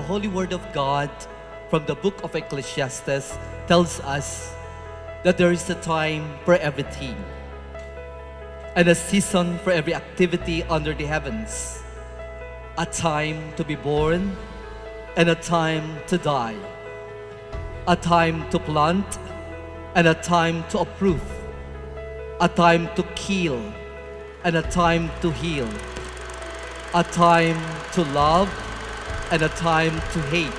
Holy Word of God from the book of Ecclesiastes tells us that there is a time for everything and a season for every activity under the heavens, a time to be born and a time to die, a time to plant and a time to uproot, a time to kill and a time to heal, a time to love and a time to hate,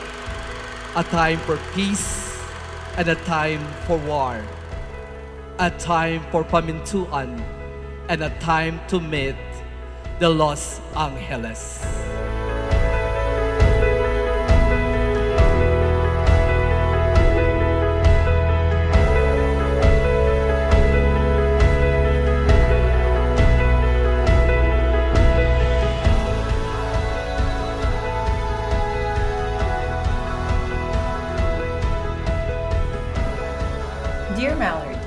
a time for peace and a time for war, a time for pamintuan and a time to meet the Los Angeles. Dear Mallard,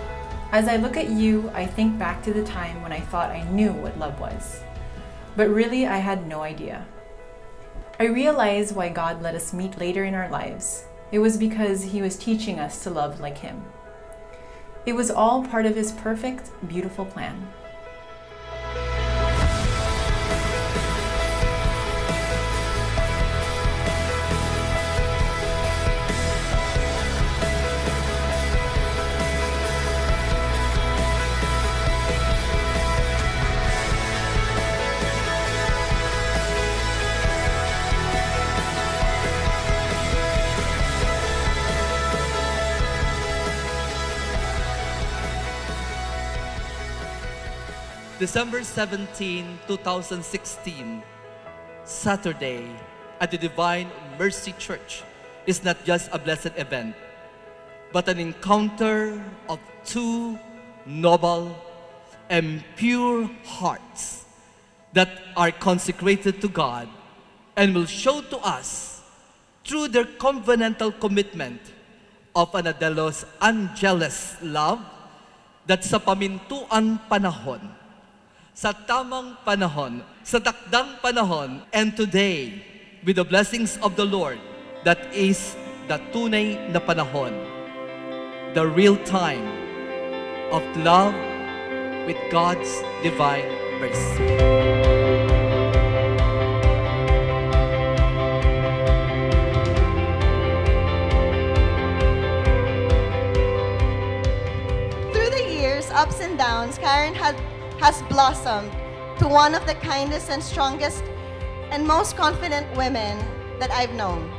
as I look at you, I think back to the time when I thought I knew what love was. But really, I had no idea. I realize why God let us meet later in our lives. It was because He was teaching us to love like Him. It was all part of His perfect, beautiful plan. December 17, 2016, Saturday at the Divine Mercy Church is not just a blessed event, but an encounter of two noble and pure hearts that are consecrated to God and will show to us through their covenantal commitment of an de Los Angeles love that sa pamintuan panahon, sa tamang panahon, sa takdang panahon, and today, with the blessings of the Lord, that is the tunay na panahon, the real time of love with God's divine mercy. Through the years, ups and downs, Karen has blossomed to one of the kindest and strongest and most confident women that I've known.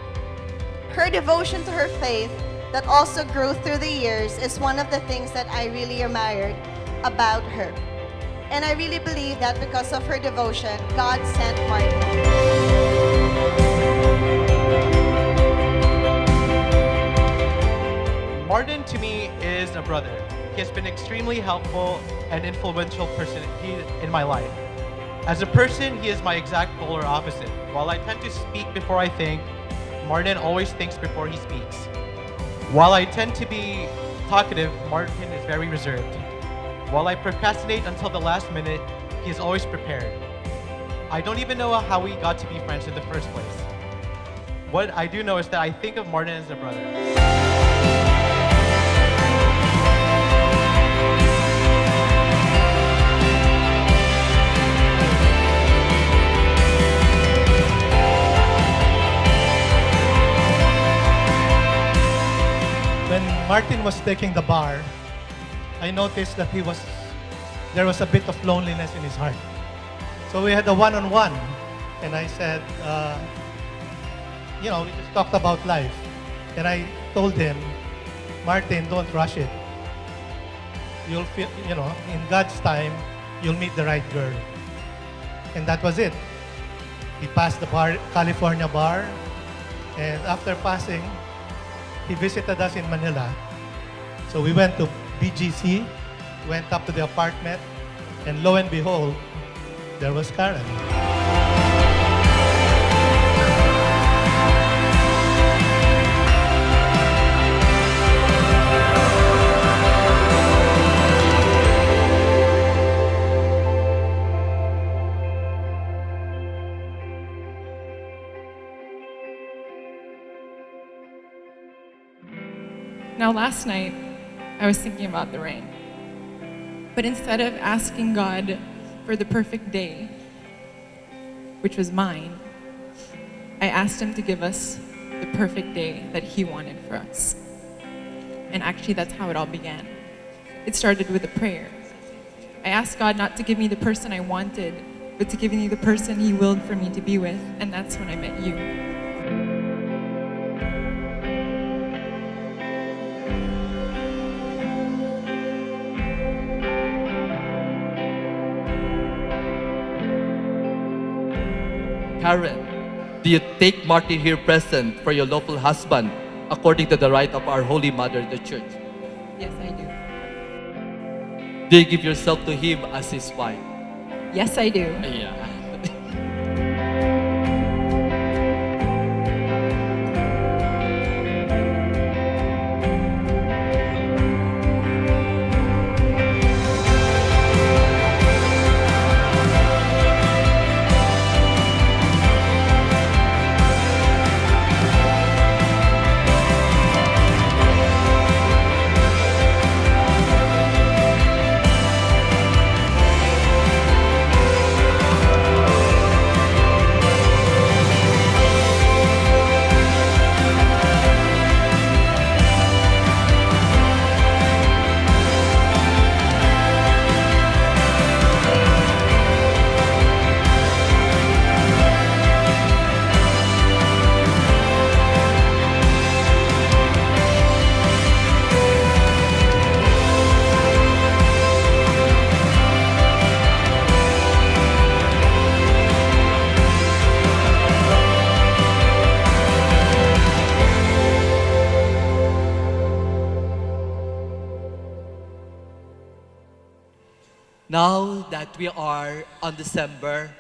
Her devotion to her faith that also grew through the years is one of the things that I really admired about her. And I really believe that because of her devotion, God sent Martin. Martin to me is a brother. He has been extremely helpful and influential person in my life. As a person, he is my exact polar opposite. While I tend to speak before I think, Martin always thinks before he speaks. While I tend to be talkative, Martin is very reserved. While I procrastinate until the last minute, he is always prepared. I don't even know how we got to be friends in the first place. What I do know is that I think of Martin as a brother. When Martin was taking the bar, I noticed that there was a bit of loneliness in his heart. So we had a one-on-one, and I said, we just talked about life. And I told him, Martin, don't rush it. You'll feel, in God's time, you'll meet the right girl. And that was it. He passed the California bar, and after passing, he visited us in Manila. So we went to BGC, went up to the apartment, and lo and behold, there was Karen. Now, last night, I was thinking about the rain. But instead of asking God for the perfect day, which was mine, I asked Him to give us the perfect day that He wanted for us. And actually, that's how it all began. It started with a prayer. I asked God not to give me the person I wanted, but to give me the person He willed for me to be with, and that's when I met you. Karen, do you take Martin here present for your lawful husband according to the right of our Holy Mother, the Church? Yes, I do. Do you give yourself to him as his wife? Yes, I do. Yeah. Now that we are on December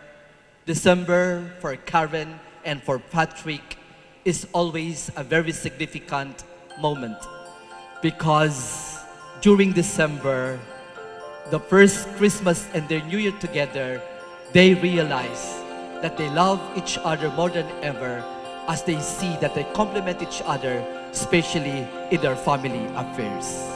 for Karen and for Patrick is always a very significant moment because during December, the first Christmas and their New Year together, they realize that they love each other more than ever as they see that they complement each other, especially in their family affairs.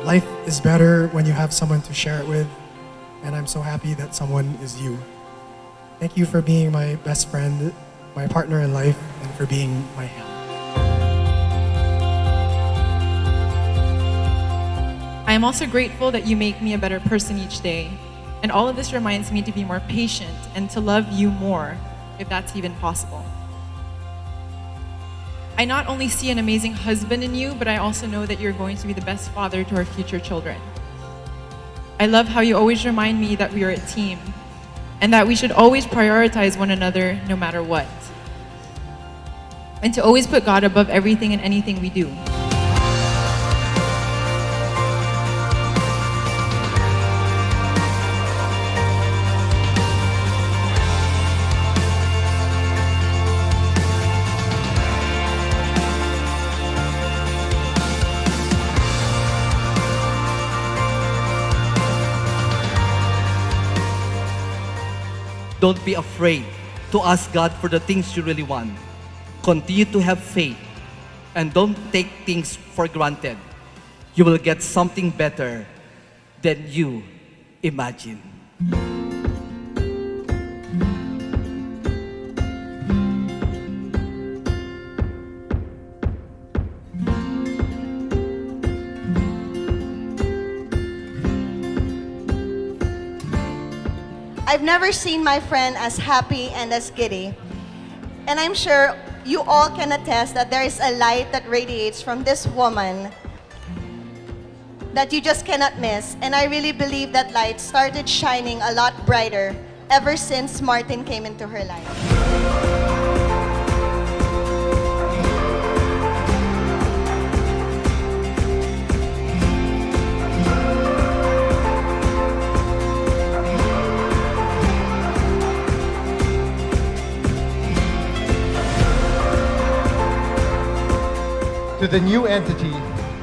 Life is better when you have someone to share it with, and I'm so happy that someone is you. Thank you for being my best friend, my partner in life, and for being my hand. I am also grateful that you make me a better person each day. And all of this reminds me to be more patient and to love you more, if that's even possible. I not only see an amazing husband in you, but I also know that you're going to be the best father to our future children. I love how you always remind me that we are a team and that we should always prioritize one another no matter what. And to always put God above everything and anything we do. Don't be afraid to ask God for the things you really want. Continue to have faith and don't take things for granted. You will get something better than you imagine. I've never seen my friend as happy and as giddy. And I'm sure you all can attest that there is a light that radiates from this woman that you just cannot miss. And I really believe that light started shining a lot brighter ever since Martin came into her life. to the new entity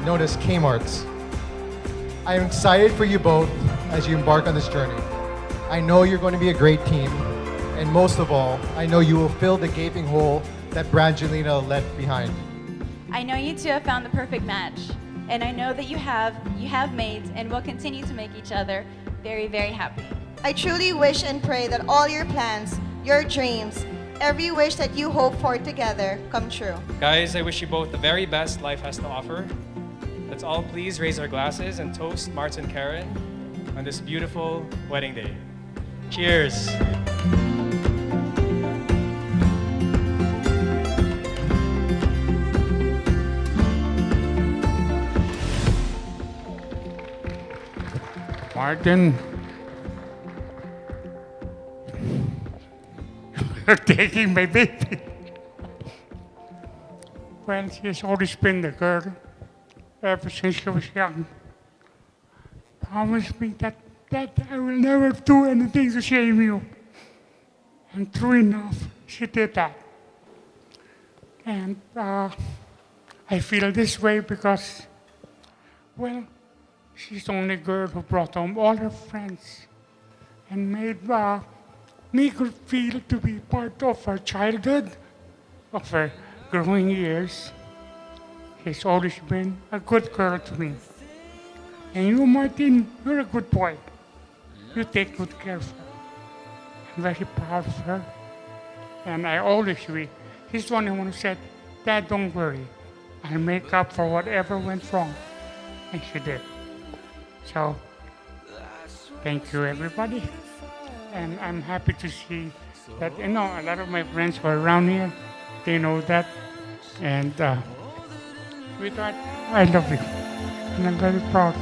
known as Kmarts. I am excited for you both as you embark on this journey. I know you're going to be a great team, and most of all, I know you will fill the gaping hole that Brangelina left behind. I know you two have found the perfect match, and I know that you have made and will continue to make each other very, very happy. I truly wish and pray that all your plans, your dreams, every wish that you hope for together come true. Guys, I wish you both the very best life has to offer. Let's all please raise our glasses and toast Mart and Karen on this beautiful wedding day. Cheers! Martin, you're taking my baby. Well, she's always been the girl ever since she was young. Promise me that I will never do anything to shame you. And true enough, she did that. And I feel this way because, well, she's the only girl who brought home all her friends and made me feel to be part of her childhood, of her growing years. She's always been a good girl to me. And you, Martin, you're a good boy. You take good care of her. I'm very proud of her. And I always will. She's the only one who said, Dad, don't worry. I'll make up for whatever went wrong. And she did. So, thank you, everybody. And I'm happy to see that, a lot of my friends who are around here, they know that. And, sweetheart, I love you. And I'm very proud.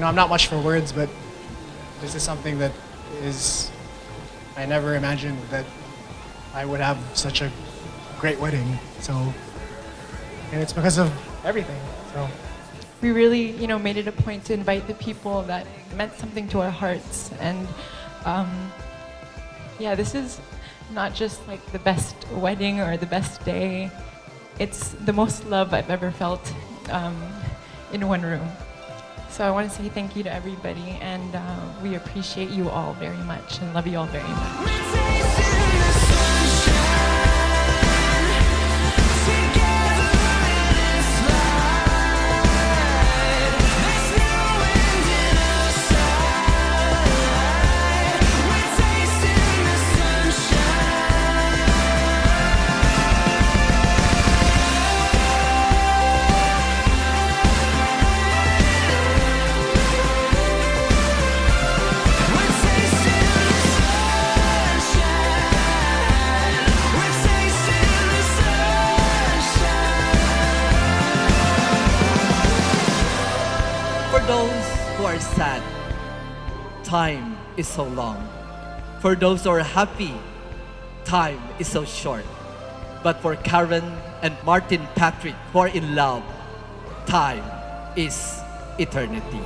I'm not much for words, but this is something that I never imagined that I would have such a great wedding. So, and it's because of everything. So, We really, made it a point to invite the people that meant something to our hearts. And this is not just like the best wedding or the best day. It's the most love I've ever felt in one room. So I want to say thank you to everybody, and we appreciate you all very much and love you all very much. Sad, time is so long. For those who are happy, time is so short. But for Karen and Martin Patrick who are in love, time is eternity.